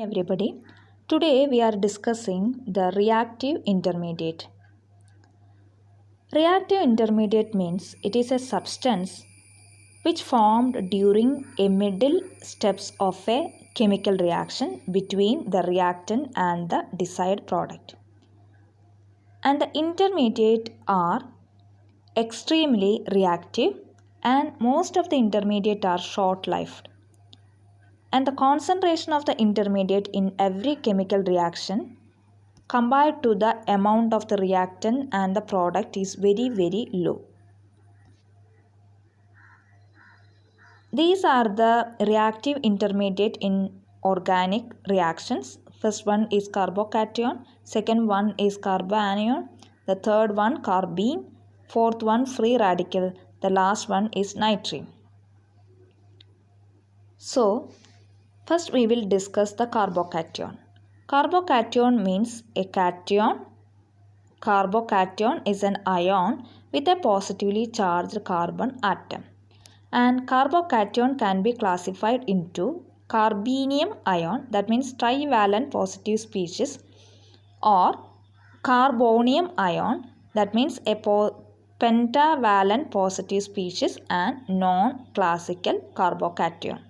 Everybody, today we are discussing the reactive intermediate. Reactive intermediate means it is a substance which formed during a middle steps of a chemical reaction between the reactant and the desired product. And the intermediate are extremely reactive and most of the intermediate are short-lived. And the concentration of the intermediate in every chemical reaction compared to the amount of the reactant and the product is very low. These are the reactive intermediate in organic reactions. First one is carbocation, second one is carbanion, the third one carbene, fourth one free radical, the last one is nitrene. So, first we will discuss the carbocation. Carbocation means a cation. Carbocation is an ion with a positively charged carbon atom. And carbocation can be classified into carbenium ion, that means trivalent positive species, or carbonium ion, that means a pentavalent positive species, and non-classical carbocation.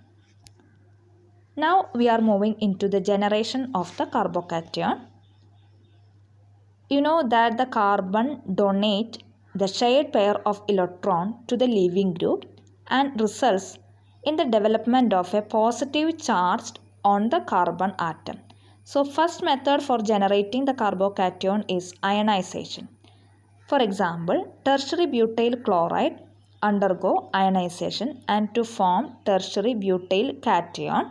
Now we are moving into the generation of the carbocation. You know that the carbon donate the shared pair of electron to the leaving group and results in the development of a positive charge on the carbon atom. So first method for generating the carbocation is ionization. For example, tertiary butyl chloride undergo ionization and to form tertiary butyl cation.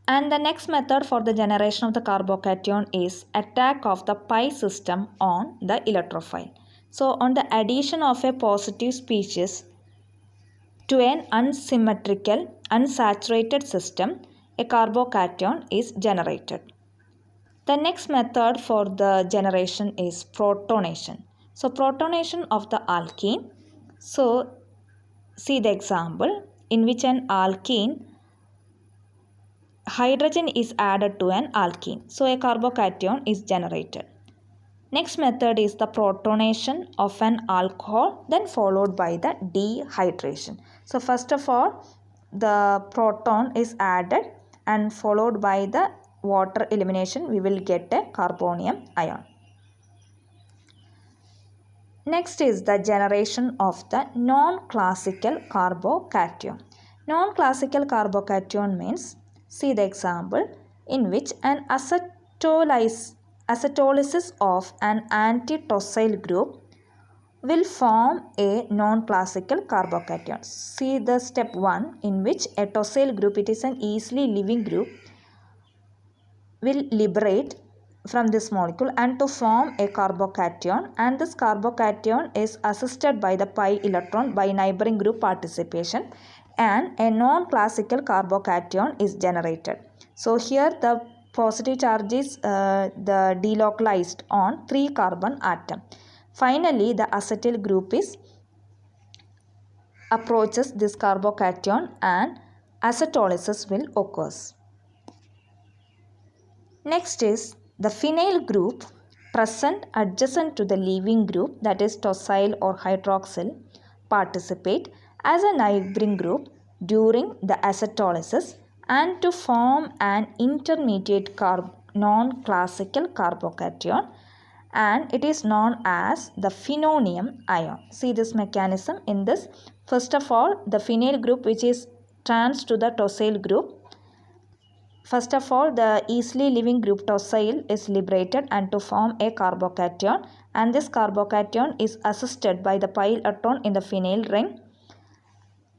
And the next method for the generation of the carbocation is attack of the pi system on the electrophile. So on the addition of a positive species to an unsymmetrical, unsaturated system, a carbocation is generated. The next method for the generation is protonation. So protonation of the alkene. So see the example in which an alkene hydrogen is added to an alkene. So a carbocation is generated. Next method is the protonation of an alcohol, then followed by the dehydration. So first of all, the proton is added and followed by the water elimination, we will get a carbonium ion. Next is the generation of the non-classical carbocation. Non-classical carbocation means, see the example in which an acetylolysis of an anti-tosyl group will form a non-classical carbocation. See the step 1 in which a tosyl group, it is an easily living group, will liberate from this molecule and to form a carbocation, and this carbocation is assisted by the pi electron by neighboring group participation, and a non-classical carbocation is generated. So here the positive charge is the delocalized on 3 carbon atom. Finally, the acetyl group is approaches this carbocation and acetolysis will occur. Next is the phenyl group present adjacent to the leaving group, that is tosyl or hydroxyl, participate as a neighboring group during the acetolysis and to form an intermediate non-classical carbocation, and it is known as the phenonium ion. See this mechanism in this. First of all, the phenyl group which is trans to the tosyl group. First of all, the easily living group tosyl is liberated and to form a carbocation, and this carbocation is assisted by the pi electron in the phenyl ring,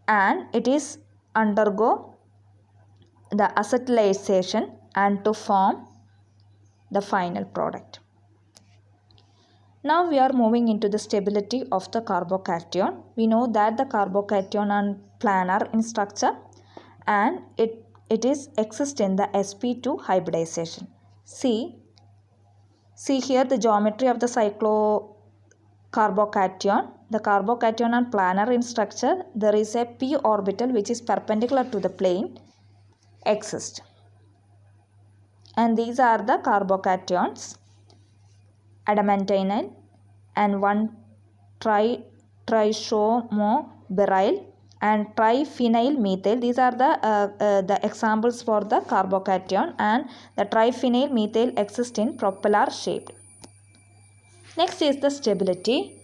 and it is undergo the acetylation and to form the final product. Now we are moving into the stability of the carbocation. We know that the carbocation are planar in structure and it is exist in the sp2 hybridization. See here the geometry of the cyclocarbocation. The carbocation are planar in structure. There is a p orbital which is perpendicular to the plane. exist. And these are the carbocations, adamantinyl and 1-triisomoberyl and triphenyl methyl. These are the examples for the carbocation, and the triphenyl methyl exists in propeller shaped. Next is the stability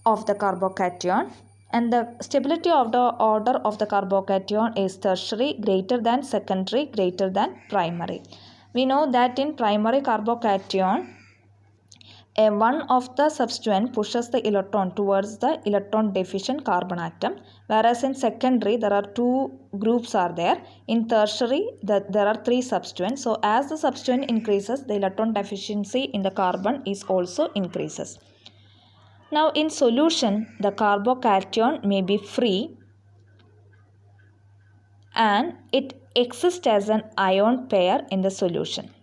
of the carbocation, and the stability of the order of the carbocation is tertiary greater than secondary greater than primary. We know that in primary carbocation, one of the substituent pushes the electron towards the electron deficient carbon atom, whereas in secondary there are two groups are there. In tertiary there are three substituents. So as the substituent increases, the electron deficiency in the carbon is also increases. Now in solution, the carbocation may be free and it exists as an ion pair in the solution.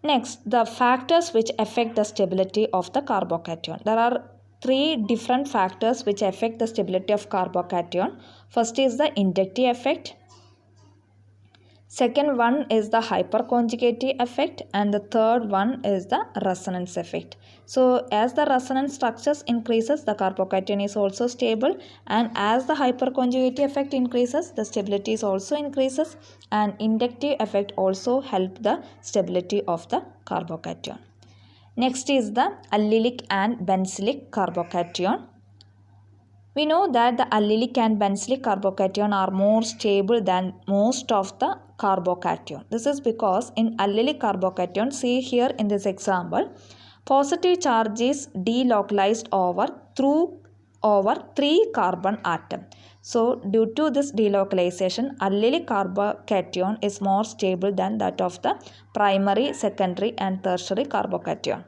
Next, the factors which affect the stability of the carbocation. There are three different factors which affect the stability of carbocation. First is the inductive effect. Second one is the hyperconjugative effect, and the third one is the resonance effect. So as the resonance structures increases, the carbocation is also stable, and as the hyperconjugative effect increases, the stability is also increases, and inductive effect also help the stability of the carbocation. Next is the allylic and benzylic carbocation. We know that the allylic and benzylic carbocation are more stable than most of the carbocation. This is because in allylic carbocation, see here in this example, positive charge is delocalized over 3 carbon atom. So due to this delocalization, allylic carbocation is more stable than that of the primary, secondary and tertiary carbocation.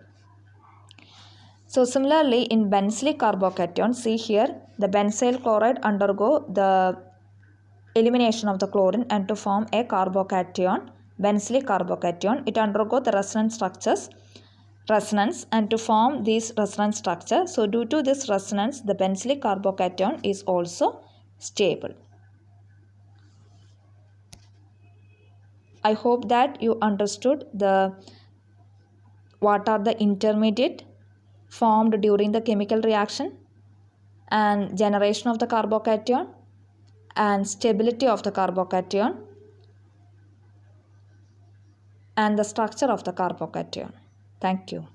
So similarly in benzylic carbocation, see here the benzyl chloride undergo the elimination of the chlorine and to form a carbocation, benzylic carbocation, it undergo the resonance and to form this resonance structure. So due to this resonance, the benzylic carbocation is also stable. I hope that you understood what are the intermediate formed during the chemical reaction and generation of the carbocation and stability of the carbocation and the structure of the carbocation. Thank you.